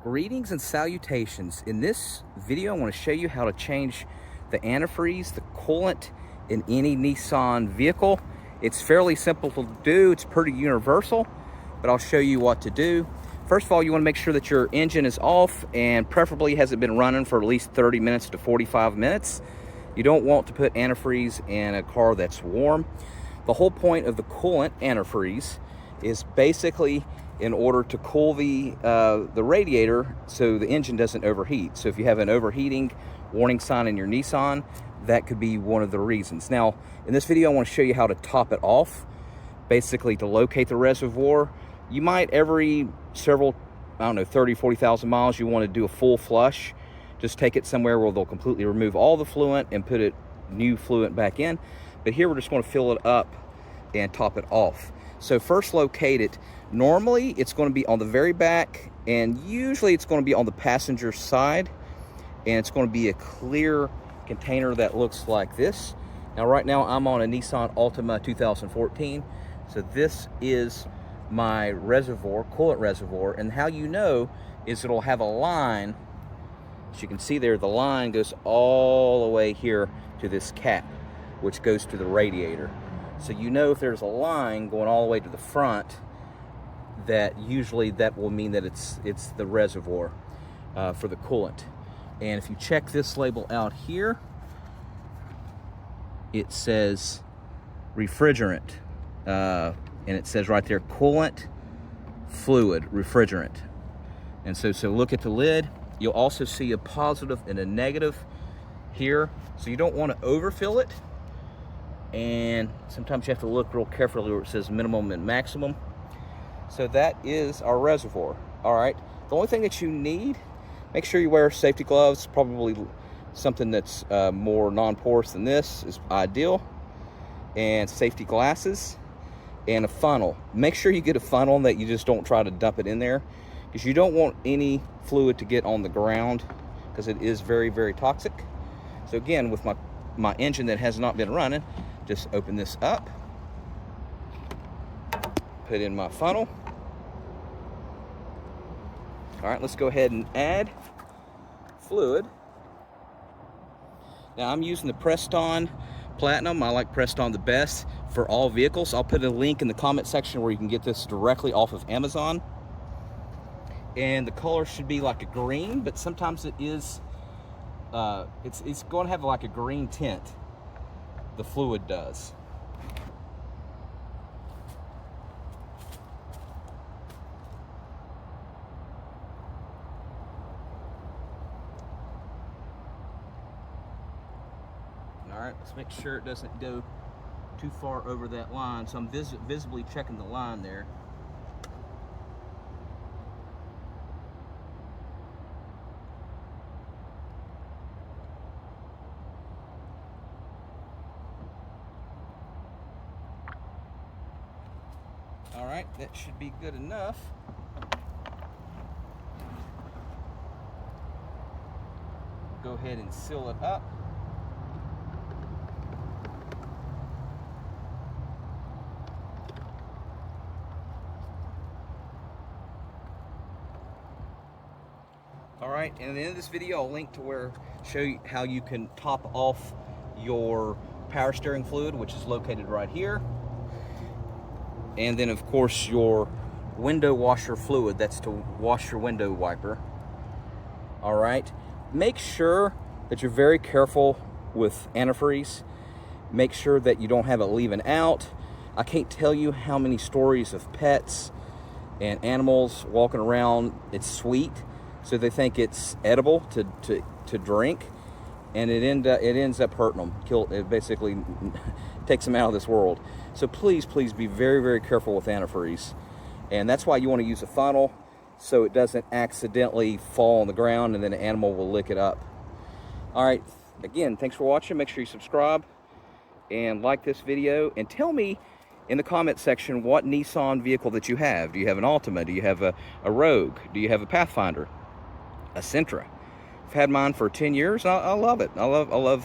Greetings and salutations. In this video, I want to show you how to change the antifreeze, the coolant in any Nissan vehicle. It's fairly simple to do. It's pretty universal, but I'll show you what to do. First of all, you want to make sure that your engine is off and preferably hasn't been running for at least 30 minutes to 45 minutes. You don't want to put antifreeze in a car that's warm. The whole point of the coolant antifreeze is basically in order to cool the radiator so the engine doesn't overheat. So if you have an overheating warning sign in your Nissan, that could be one of the reasons. Now, in this video, I want to show you how to top it off, basically to locate the reservoir. You might every several, 30, 40,000 miles, you want to do a full flush. Just take it somewhere where they'll completely remove all the fluid and put new fluid back in. But here we're just going to fill it up and top it off. So first locate it. Normally it's going to be on the very back, and usually it's going to be on the passenger side, and it's going to be a clear container that looks like this. Now right now I'm on a Nissan Altima 2014, so this is my reservoir, coolant reservoir, and how you know is it'll have a line. As you can see there, the line goes all the way here to this cap, which goes to the radiator. So you know if there's a line going all the way to the front, that usually that will mean that it's the reservoir for the coolant. And if you check this label out here, it says refrigerant, and it says right there coolant fluid refrigerant. And so look at the lid. You'll also see a positive and a negative here, so you don't want to overfill it. And sometimes you have to look real carefully where it says minimum and maximum. So that is our reservoir. All right, the only thing that you need, make sure you wear safety gloves. Probably something that's more non-porous than this is ideal, and safety glasses and a funnel. Make sure you get a funnel that you just don't try to dump it in there, because you don't want any fluid to get on the ground, because it is very, very toxic. So again, with my engine that has not been running, just open this up, put in my funnel. All right, let's go ahead and add fluid. Now I'm using the Preston Platinum. I like Preston the best for all vehicles. I'll put a link in the comment section where you can get this directly off of Amazon. And the color should be like a green, but sometimes it is, it's going to have like a green tint. The fluid does. All right, let's make sure it doesn't go too far over that line. So I'm visibly checking the line there. All right, that should be good enough. Go ahead and seal it up. All right, and at the end of this video, I'll link to show you how you can top off your power steering fluid, which is located right here. And then of course your window washer fluid, that's to wash your window wiper. All right, make sure that you're very careful with antifreeze. Make sure that you don't have it leaving out. I can't tell you how many stories of pets and animals walking around. It's sweet, so they think it's edible to drink, and it ends up hurting them. It basically takes them out of this world. So please be very, very careful with antifreeze. And that's why you want to use a funnel, so it doesn't accidentally fall on the ground and then an animal will lick it up. All right, again, thanks for watching. Make sure you subscribe and like this video, and tell me in the comment section what Nissan vehicle that you have. Do you have an Altima? Do you have a Rogue? Do you have a Pathfinder? A Sentra? I've had mine for 10 years. I love it. I love